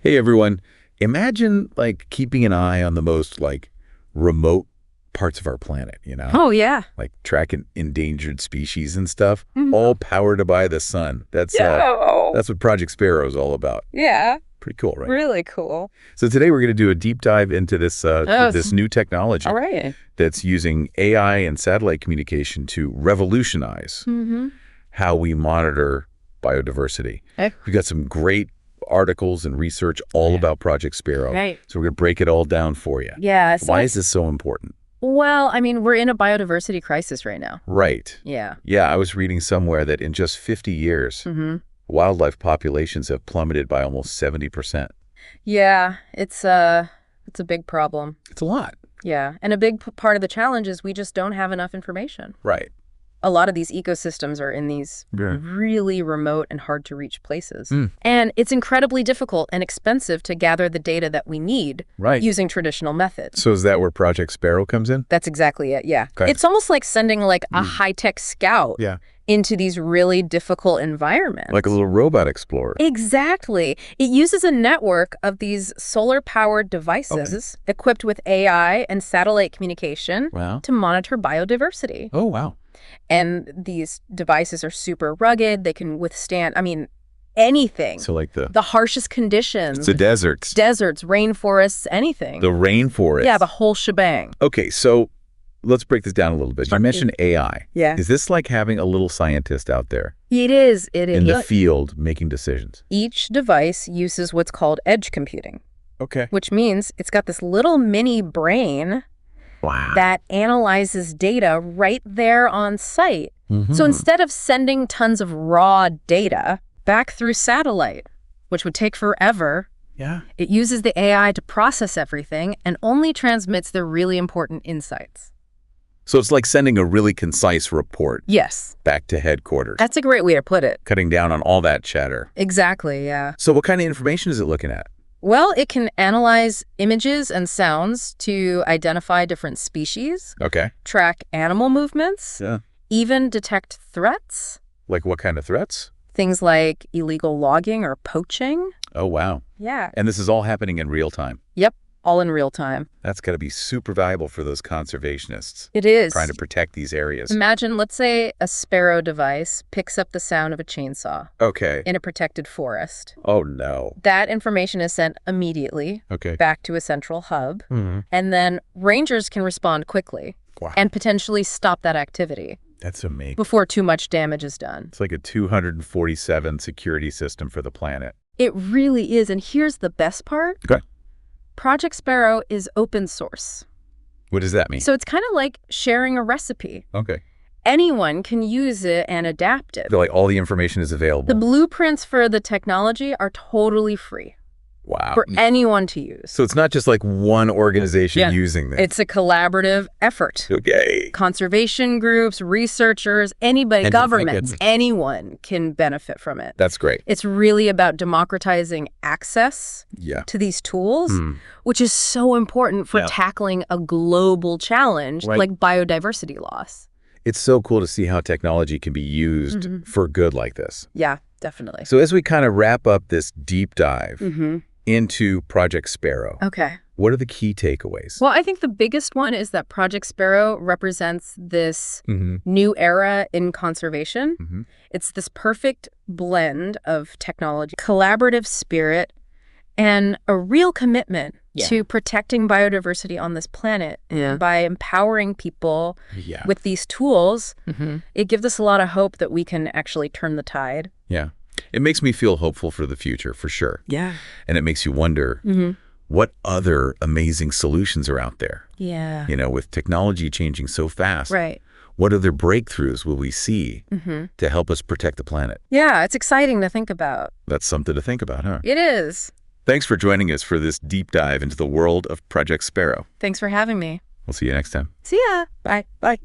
Hey everyone, imagine like keeping an eye on the most remote parts of our planet, Oh, yeah. like tracking endangered species and stuff, Mhm. all powered by the sun. Yeah. That's what Project Sparrow is all about. Yeah. Pretty cool, right? Really cool. So today we're going to do a deep dive into this this new technology All right. that's using AI and satellite communication to revolutionize Mm-hmm. how we monitor biodiversity. Okay. We've got some great articles and research all about Project Sparrow. Right. So we're going to break it all down for you. Yeah. Why is this so important? Well, I mean, we're in a biodiversity crisis right now. Right. Yeah. Yeah, I was reading somewhere that in just 50 years, Mm-hmm. wildlife populations have plummeted by almost 70%. Yeah. It's a big problem. It's a lot. Yeah. And a big part of the challenge is we just don't have enough information. Right. A lot of these ecosystems are in these really remote and hard to reach places. And it's incredibly difficult and expensive to gather the data that we need using traditional methods. So is that where Project Sparrow comes in? That's exactly it, yeah. Okay. It's almost like sending a high-tech scout into these really difficult environments. Like a little robot explorer. Exactly. It uses a network of these solar-powered devices equipped with AI and satellite communication to monitor biodiversity. Oh, wow. And these devices are super rugged. They can withstand, anything. So like the harshest conditions. the deserts. Deserts, rainforests, anything. The rainforest. Yeah, the whole shebang. Okay, so let's break this down a little bit. You mentioned AI. Yeah. Is this like having a little scientist out there It is. in the field making decisions? Each device uses what's called edge computing, Okay. which means it's got this little mini brain that analyzes data right there on site. So instead of sending tons of raw data back through satellite, which would take forever, it uses the AI to process everything and only transmits the really important insights. So it's like sending a really concise report back to headquarters. That's a great way to put it. Cutting down on all that chatter. Exactly, yeah. So what kind of information is it looking at? Well, it can analyze images and sounds to identify different species, track animal movements, even detect threats. Like what kind of threats? Things like illegal logging or poaching. Oh, wow. Yeah. And this is all happening in real time? Yep, all in real time. That's got to be super valuable for those conservationists. It is. Trying to protect these areas. Imagine, let's say, a Sparrow device picks up the sound of a chainsaw in a protected forest. Oh, no. That information is sent immediately back to a central hub, and then rangers can respond quickly and potentially stop that activity. That's amazing. Before too much damage is done. It's like a 247 security system for the planet. It really is. And here's the best part. Project Sparrow is open source. What does that mean? So it's kind of like sharing a recipe. Anyone can use it and adapt it. Like all the information is available. The blueprints for the technology are totally free. Wow. For anyone to use. So it's not just like one organization using this. It's a collaborative effort. Conservation groups, researchers, anybody, governments, anyone can benefit from it. That's great. It's really about democratizing access to these tools, which is so important for tackling a global challenge like biodiversity loss. It's so cool to see how technology can be used for good like this. Yeah, definitely. So as we kind of wrap up this deep dive into Project Sparrow, what are the key takeaways? Well, I think the biggest one is that Project Sparrow represents this new era in conservation. It's this perfect blend of technology, collaborative spirit, and a real commitment to protecting biodiversity on this planet. By empowering people with these tools, it gives us a lot of hope that we can actually turn the tide. It makes me feel hopeful for the future, for sure. And it makes you wonder what other amazing solutions are out there. With technology changing so fast. What other breakthroughs will we see to help us protect the planet? Yeah, it's exciting to think about. That's something to think about, huh? It is. Thanks for joining us for this deep dive into the world of Project Sparrow. Thanks for having me. We'll see you next time. See ya. Bye. Bye.